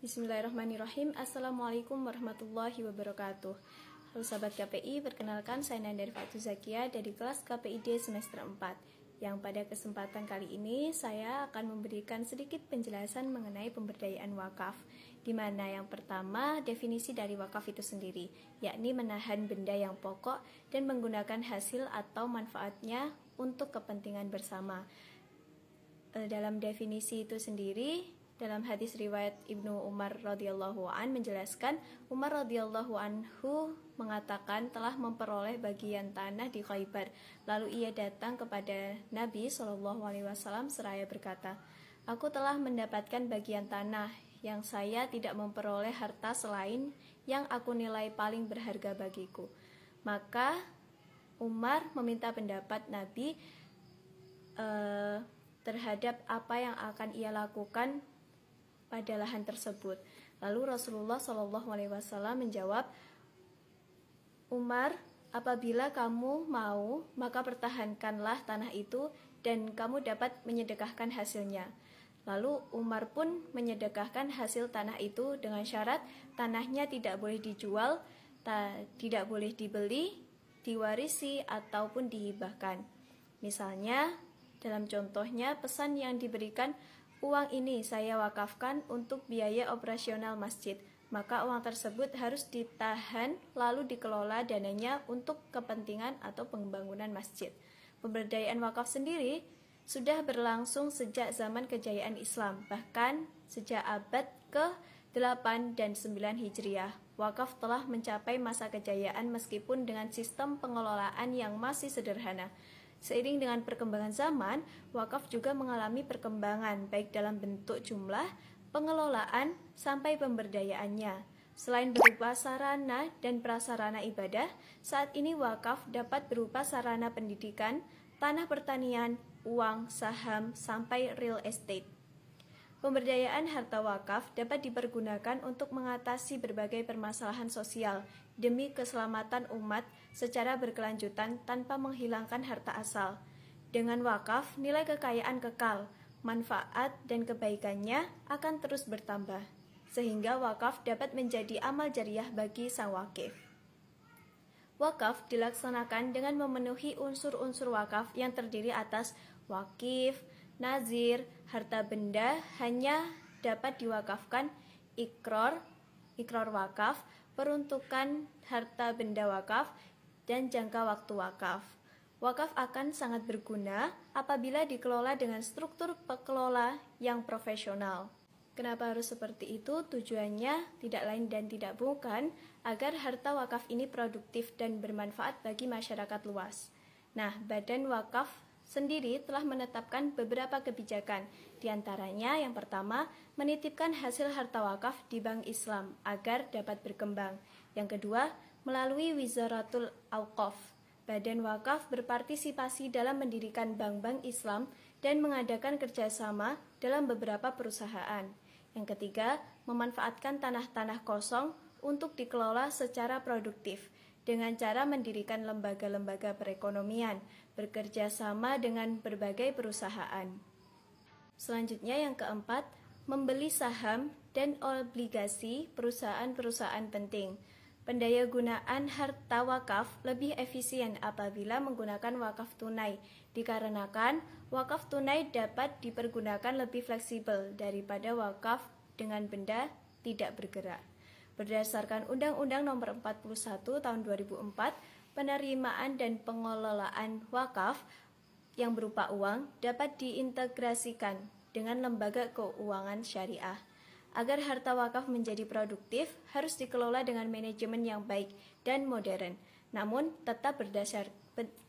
Bismillahirrahmanirrahim. Assalamualaikum warahmatullahi wabarakatuh. Halo sahabat KPI, perkenalkan saya Nanda Rifatu Zakia dari kelas KPID semester 4. Yang pada kesempatan kali ini saya akan memberikan sedikit penjelasan mengenai pemberdayaan wakaf, di mana yang pertama definisi dari wakaf itu sendiri, yakni menahan benda yang pokok dan menggunakan hasil atau manfaatnya untuk kepentingan bersama. Dalam definisi itu sendiri, dalam hadis riwayat Ibnu Umar radhiyallahu an menjelaskan, Umar radhiyallahu anhu mengatakan telah memperoleh bagian tanah di Khaybar. Lalu ia datang kepada Nabi SAW seraya berkata, "Aku telah mendapatkan bagian tanah yang saya tidak memperoleh harta selain yang aku nilai paling berharga bagiku." Maka Umar meminta pendapat Nabi terhadap apa yang akan ia lakukan pada lahan tersebut. Lalu Rasulullah SAW menjawab, "Umar, apabila kamu mau, maka pertahankanlah tanah itu dan kamu dapat menyedekahkan hasilnya." Lalu Umar pun menyedekahkan hasil tanah itu dengan syarat tanahnya tidak boleh dijual, tidak boleh dibeli, diwarisi, ataupun dihibahkan. Misalnya, dalam contohnya pesan yang diberikan, "Uang ini saya wakafkan untuk biaya operasional masjid," maka uang tersebut harus ditahan lalu dikelola dananya untuk kepentingan atau pembangunan masjid. Pemberdayaan wakaf sendiri sudah berlangsung sejak zaman kejayaan Islam, bahkan sejak abad ke-8 dan 9 Hijriah. Wakaf telah mencapai masa kejayaan meskipun dengan sistem pengelolaan yang masih sederhana. Seiring dengan perkembangan zaman, wakaf juga mengalami perkembangan baik dalam bentuk jumlah, pengelolaan, sampai pemberdayaannya. Selain berupa sarana dan prasarana ibadah, saat ini wakaf dapat berupa sarana pendidikan, tanah pertanian, uang, saham, sampai real estate. Pemberdayaan harta wakaf dapat dipergunakan untuk mengatasi berbagai permasalahan sosial demi keselamatan umat secara berkelanjutan tanpa menghilangkan harta asal. Dengan wakaf, nilai kekayaan kekal, manfaat dan kebaikannya akan terus bertambah, sehingga wakaf dapat menjadi amal jariah bagi sang wakif. Wakaf dilaksanakan dengan memenuhi unsur-unsur wakaf yang terdiri atas wakif, nazir, harta benda hanya dapat diwakafkan, ikrar wakaf, peruntukan harta benda wakaf, dan jangka waktu wakaf. Wakaf akan sangat berguna apabila dikelola dengan struktur pengelola yang profesional. Kenapa harus seperti itu? Tujuannya tidak lain dan tidak bukan agar harta wakaf ini produktif dan bermanfaat bagi masyarakat luas. Nah, Badan Wakaf sendiri telah menetapkan beberapa kebijakan. Di antaranya yang pertama, menitipkan hasil harta wakaf di Bank Islam agar dapat berkembang. Yang kedua, melalui Wizaratul Auqaf, Badan Wakaf berpartisipasi dalam mendirikan bank-bank Islam dan mengadakan kerjasama dalam beberapa perusahaan. Yang ketiga, memanfaatkan tanah-tanah kosong untuk dikelola secara produktif dengan cara mendirikan lembaga-lembaga perekonomian, bekerja sama dengan berbagai perusahaan. Selanjutnya yang keempat, membeli saham dan obligasi perusahaan-perusahaan penting. Pendayagunaan harta wakaf lebih efisien apabila menggunakan wakaf tunai, dikarenakan wakaf tunai dapat dipergunakan lebih fleksibel daripada wakaf dengan benda tidak bergerak. Berdasarkan Undang-Undang Nomor 41 Tahun 2004, penerimaan dan pengelolaan wakaf yang berupa uang dapat diintegrasikan dengan lembaga keuangan syariah. Agar harta wakaf menjadi produktif, harus dikelola dengan manajemen yang baik dan modern, namun tetap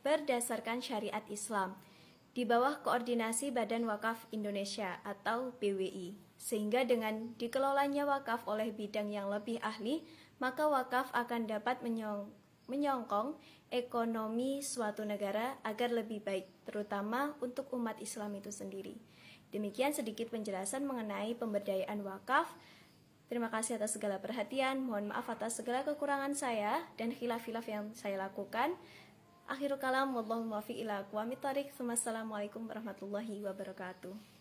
berdasarkan syariat Islam, di bawah koordinasi Badan Wakaf Indonesia atau BWI. Sehingga dengan dikelolanya wakaf oleh bidang yang lebih ahli, maka wakaf akan dapat menyokong ekonomi suatu negara agar lebih baik, terutama untuk umat Islam itu sendiri. Demikian sedikit penjelasan mengenai pemberdayaan wakaf. Terima kasih atas segala perhatian. Mohon maaf atas segala kekurangan saya dan khilaf-khilaf yang saya lakukan. Akhirul kalam, wallahu muwaffiq ila aqwamit thoriq. Wassalamualaikum warahmatullahi wabarakatuh.